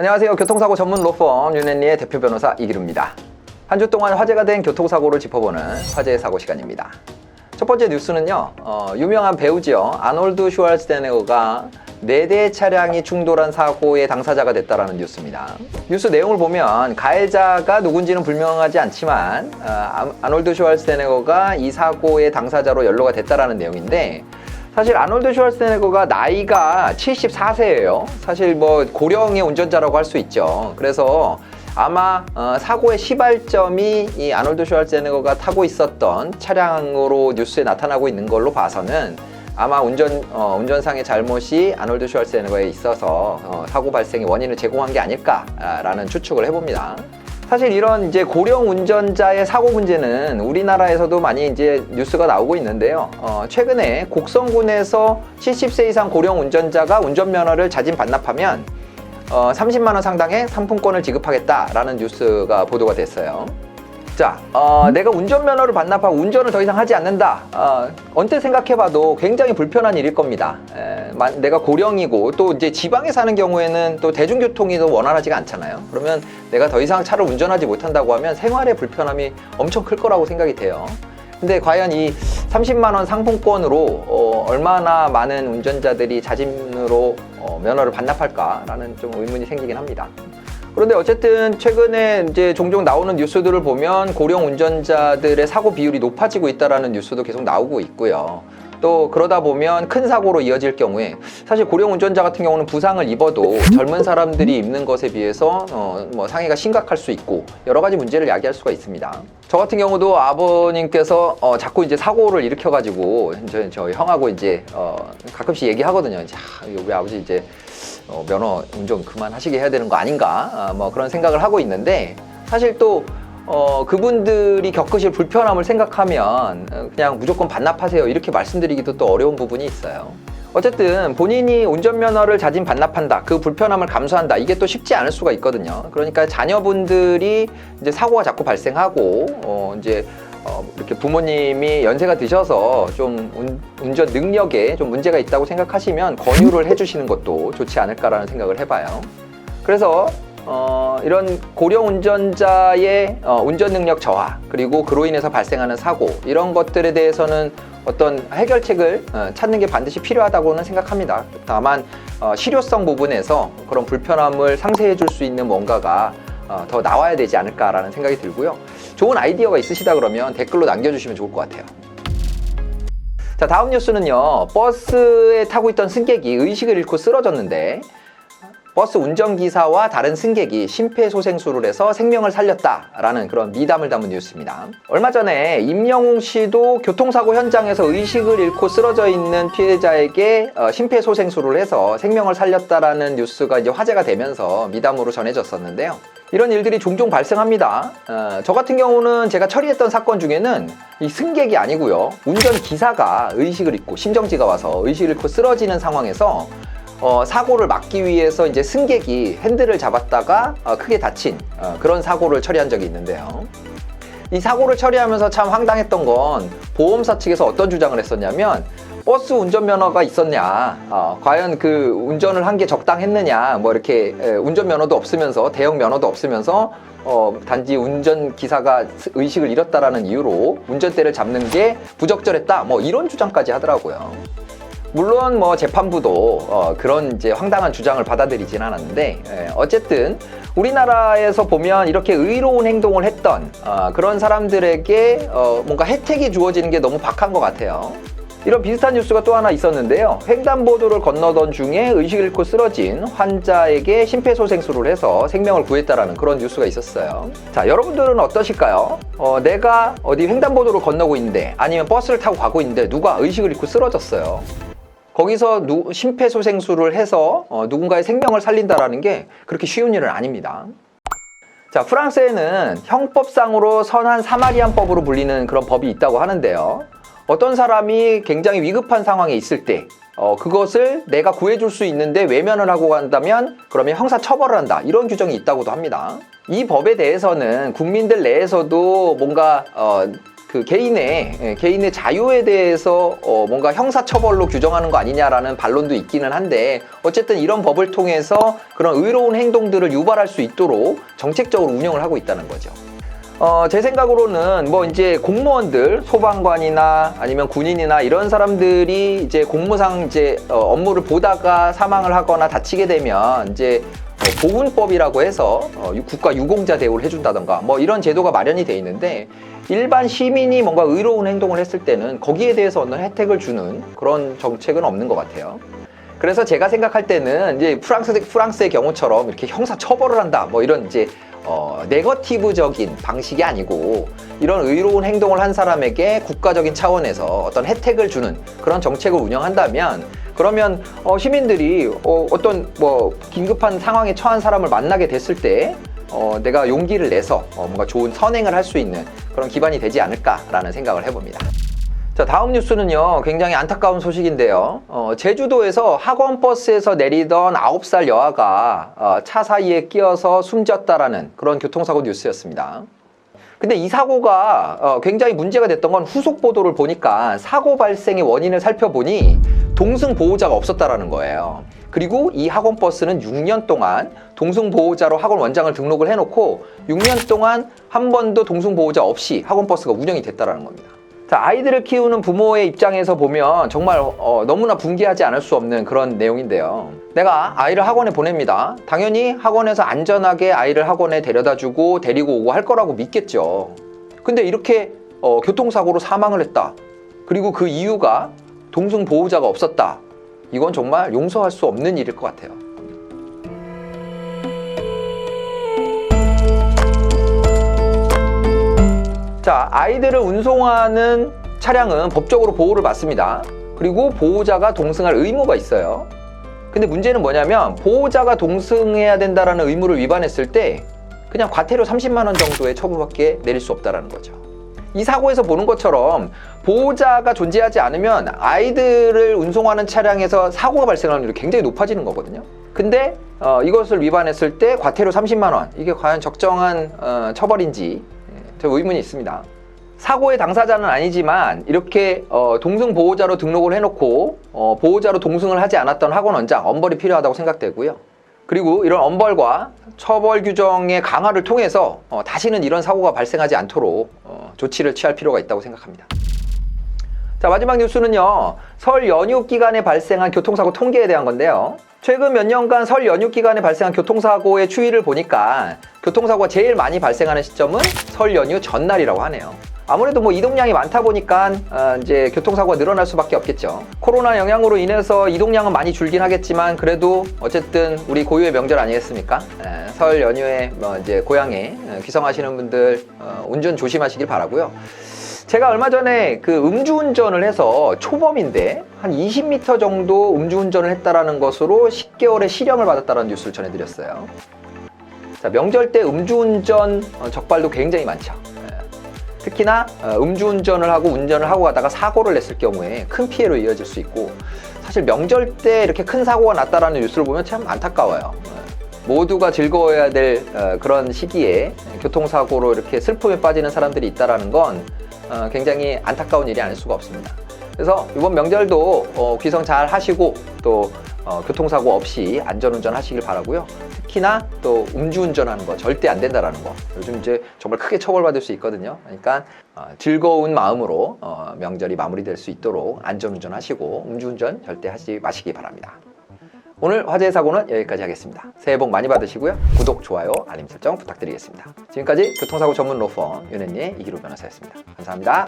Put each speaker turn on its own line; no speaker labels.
안녕하세요. 교통사고 전문 로펌 윤앤리의 대표 변호사 이기루입니다. 한 주 동안 화제가 된 교통사고를 짚어보는 화제의 사고 시간입니다. 첫 번째 뉴스는요, 유명한 배우죠. 아놀드 슈왈츠제네거가 4대 차량이 충돌한 사고의 당사자가 됐다라는 뉴스입니다. 뉴스 내용을 보면 가해자가 누군지는 불명하지 않지만 아놀드 슈왈츠제네거가 이 사고의 당사자로 연루가 됐다라는 내용인데, 사실 아놀드 슈왈츠제네거가 나이가 74세예요. 사실 뭐 고령의 운전자라고 할 수 있죠. 그래서 아마 사고의 시발점이 이 아놀드 슈왈츠제네거가 타고 있었던 차량으로 뉴스에 나타나고 있는 걸로 봐서는 아마 운전상의 잘못이 아놀드 슈왈츠제네거에 있어서 사고 발생의 원인을 제공한 게 아닐까라는 추측을 해봅니다. 사실 이런 이제 고령 운전자의 사고 문제는 우리나라에서도 많이 이제 뉴스가 나오고 있는데요. 최근에 곡성군에서 70세 이상 고령 운전자가 운전면허를 자진 반납하면 30만 원 상당의 상품권을 지급하겠다라는 뉴스가 보도가 됐어요. 자, 내가 운전면허를 반납하고 운전을 더 이상 하지 않는다. 언뜻 생각해봐도 굉장히 불편한 일일 겁니다. 내가 고령이고 또 이제 지방에 사는 경우에는 또 대중교통이 더 원활하지가 않잖아요. 그러면 내가 더 이상 차를 운전하지 못한다고 하면 생활의 불편함이 엄청 클 거라고 생각이 돼요. 근데 과연 이 30만 원 상품권으로 얼마나 많은 운전자들이 자진으로 면허를 반납할까라는 좀 의문이 생기긴 합니다. 그런데 어쨌든 최근에 이제 종종 나오는 뉴스들을 보면 고령 운전자들의 사고 비율이 높아지고 있다라는 뉴스도 계속 나오고 있고요. 또 그러다 보면 큰 사고로 이어질 경우에 사실 고령 운전자 같은 경우는 부상을 입어도 젊은 사람들이 입는 것에 비해서 뭐 상해가 심각할 수 있고 여러 가지 문제를 야기할 수가 있습니다. 저 같은 경우도 아버님께서 자꾸 이제 사고를 일으켜가지고 저희 형하고 이제 가끔씩 얘기하거든요. 이제 우리 아버지 이제 면허 운전 그만하시게 해야 되는 거 아닌가 뭐 그런 생각을 하고 있는데, 사실 또 그분들이 겪으실 불편함을 생각하면 그냥 무조건 반납하세요 이렇게 말씀드리기도 또 어려운 부분이 있어요. 어쨌든 본인이 운전면허를 자진 반납한다, 그 불편함을 감수한다, 이게 또 쉽지 않을 수가 있거든요. 그러니까 자녀분들이 이제 사고가 자꾸 발생하고 이제 이렇게 부모님이 연세가 드셔서 좀 운전 능력에 좀 문제가 있다고 생각하시면 권유를 해주시는 것도 좋지 않을까라는 생각을 해봐요. 그래서 이런 고령 운전자의 운전 능력 저하, 그리고 그로 인해서 발생하는 사고, 이런 것들에 대해서는 어떤 해결책을 찾는 게 반드시 필요하다고는 생각합니다. 다만 실효성 부분에서 그런 불편함을 상쇄해 줄 수 있는 뭔가가 더 나와야 되지 않을까라는 생각이 들고요. 좋은 아이디어가 있으시다 그러면 댓글로 남겨주시면 좋을 것 같아요. 자, 다음 뉴스는요, 버스에 타고 있던 승객이 의식을 잃고 쓰러졌는데 버스 운전기사와 다른 승객이 심폐소생술을 해서 생명을 살렸다라는 그런 미담을 담은 뉴스입니다. 얼마 전에 임영웅 씨도 교통사고 현장에서 의식을 잃고 쓰러져 있는 피해자에게 심폐소생술을 해서 생명을 살렸다라는 뉴스가 이제 화제가 되면서 미담으로 전해졌었는데요. 이런 일들이 종종 발생합니다. 저 같은 경우는 제가 처리했던 사건 중에는 이 승객이 아니고요, 운전기사가 의식을 잃고 심정지가 와서 의식을 잃고 쓰러지는 상황에서 사고를 막기 위해서 이제 승객이 핸들을 잡았다가 크게 다친 그런 사고를 처리한 적이 있는데요. 이 사고를 처리하면서 참 황당했던 건 보험사 측에서 어떤 주장을 했었냐면, 버스 운전면허가 있었냐, 과연 그 운전을 한 게 적당했느냐, 뭐 이렇게 운전면허도 없으면서, 대형 면허도 없으면서 단지 운전기사가 의식을 잃었다라는 이유로 운전대를 잡는 게 부적절했다, 뭐 이런 주장까지 하더라고요. 물론 뭐 재판부도 그런 이제 황당한 주장을 받아들이진 않았는데, 어쨌든 우리나라에서 보면 이렇게 의로운 행동을 했던 그런 사람들에게 뭔가 혜택이 주어지는 게 너무 박한 것 같아요. 이런 비슷한 뉴스가 또 하나 있었는데요. 횡단보도를 건너던 중에 의식을 잃고 쓰러진 환자에게 심폐소생술을 해서 생명을 구했다라는 그런 뉴스가 있었어요. 자, 여러분들은 어떠실까요? 내가 어디 횡단보도를 건너고 있는데, 아니면 버스를 타고 가고 있는데 누가 의식을 잃고 쓰러졌어요. 거기서 심폐소생술을 해서 누군가의 생명을 살린다라는 게 그렇게 쉬운 일은 아닙니다. 자, 프랑스에는 형법상으로 선한 사마리안법으로 불리는 그런 법이 있다고 하는데요. 어떤 사람이 굉장히 위급한 상황에 있을 때 그것을 내가 구해줄 수 있는데 외면을 하고 간다면 그러면 형사처벌을 한다, 이런 규정이 있다고도 합니다. 이 법에 대해서는 국민들 내에서도 뭔가 그 개인의 자유에 대해서 뭔가 형사처벌로 규정하는 거 아니냐라는 반론도 있기는 한데, 어쨌든 이런 법을 통해서 그런 의로운 행동들을 유발할 수 있도록 정책적으로 운영을 하고 있다는 거죠. 제 생각으로는 뭐 이제 공무원들, 소방관이나 아니면 군인이나 이런 사람들이 이제 공무상 이제 업무를 보다가 사망을 하거나 다치게 되면 이제 보훈법이라고 해서 국가 유공자 대우를 해준다던가 뭐 이런 제도가 마련이 돼 있는데, 일반 시민이 뭔가 의로운 행동을 했을 때는 거기에 대해서 어떤 혜택을 주는 그런 정책은 없는 것 같아요. 그래서 제가 생각할 때는 이제 프랑스의 경우처럼 이렇게 형사 처벌을 한다 뭐 이런 이제 네거티브적인 방식이 아니고, 이런 의로운 행동을 한 사람에게 국가적인 차원에서 어떤 혜택을 주는 그런 정책을 운영한다면, 그러면 시민들이 어떤 뭐 긴급한 상황에 처한 사람을 만나게 됐을 때 내가 용기를 내서 뭔가 좋은 선행을 할 수 있는 그런 기반이 되지 않을까라는 생각을 해봅니다. 자, 다음 뉴스는요, 굉장히 안타까운 소식인데요. 제주도에서 학원 버스에서 내리던 9살 여아가 차 사이에 끼어서 숨졌다라는 그런 교통사고 뉴스였습니다. 근데 이 사고가 굉장히 문제가 됐던 건, 후속 보도를 보니까 사고 발생의 원인을 살펴보니 동승 보호자가 없었다라는 거예요. 그리고 이 학원 버스는 6년 동안 동승 보호자로 학원 원장을 등록을 해놓고 6년 동안 한 번도 동승 보호자 없이 학원 버스가 운영이 됐다라는 겁니다. 자, 아이들을 키우는 부모의 입장에서 보면 정말 너무나 분개하지 않을 수 없는 그런 내용인데요. 내가 아이를 학원에 보냅니다. 당연히 학원에서 안전하게 아이를 학원에 데려다주고 데리고 오고 할 거라고 믿겠죠. 근데 이렇게 교통사고로 사망을 했다. 그리고 그 이유가 동승 보호자가 없었다. 이건 정말 용서할 수 없는 일일 것 같아요. 자, 아이들을 운송하는 차량은 법적으로 보호를 받습니다. 그리고 보호자가 동승할 의무가 있어요. 근데 문제는 뭐냐면, 보호자가 동승해야 된다는 의무를 위반했을 때 그냥 과태료 30만 원 정도의 처분밖에 내릴 수 없다는 거죠. 이 사고에서 보는 것처럼 보호자가 존재하지 않으면 아이들을 운송하는 차량에서 사고가 발생하는 확률이 굉장히 높아지는 거거든요. 근데 이것을 위반했을 때 과태료 30만 원, 이게 과연 적정한 처벌인지 저 의문이 있습니다. 사고의 당사자는 아니지만 이렇게 동승 보호자로 등록을 해놓고 보호자로 동승을 하지 않았던 학원 원장, 엄벌이 필요하다고 생각되고요. 그리고 이런 엄벌과 처벌 규정의 강화를 통해서 다시는 이런 사고가 발생하지 않도록 조치를 취할 필요가 있다고 생각합니다. 자, 마지막 뉴스는요, 설 연휴 기간에 발생한 교통사고 통계에 대한 건데요. 최근 몇 년간 설 연휴 기간에 발생한 교통사고의 추이를 보니까 교통사고가 제일 많이 발생하는 시점은 설 연휴 전날이라고 하네요. 아무래도 뭐 이동량이 많다 보니까 이제 교통사고가 늘어날 수밖에 없겠죠. 코로나 영향으로 인해서 이동량은 많이 줄긴 하겠지만, 그래도 어쨌든 우리 고유의 명절 아니겠습니까? 설 연휴에 이제 고향에 귀성하시는 분들 운전 조심하시길 바라고요. 제가 얼마 전에 그 음주운전을 해서 초범인데 한 20m 정도 음주운전을 했다라는 것으로 10개월의 실형을 받았다는 뉴스를 전해드렸어요. 자, 명절 때 음주운전 적발도 굉장히 많죠. 특히나 음주운전을 하고 운전을 하고 가다가 사고를 냈을 경우에 큰 피해로 이어질 수 있고, 사실 명절 때 이렇게 큰 사고가 났다라는 뉴스를 보면 참 안타까워요. 모두가 즐거워야 될 그런 시기에 교통사고로 이렇게 슬픔에 빠지는 사람들이 있다는 건 굉장히 안타까운 일이 아닐 수가 없습니다. 그래서 이번 명절도 귀성 잘 하시고 또 교통사고 없이 안전운전 하시길 바라고요. 특히나 또 음주운전하는 거 절대 안 된다라는 거, 요즘 이제 정말 크게 처벌받을 수 있거든요. 그러니까 즐거운 마음으로 명절이 마무리될 수 있도록 안전운전 하시고 음주운전 절대 하지 마시기 바랍니다. 오늘 화제의 사고는 여기까지 하겠습니다. 새해 복 많이 받으시고요. 구독, 좋아요, 알림 설정 부탁드리겠습니다. 지금까지 교통사고 전문 로펌 윤앤리의 이기로 변호사였습니다. 감사합니다.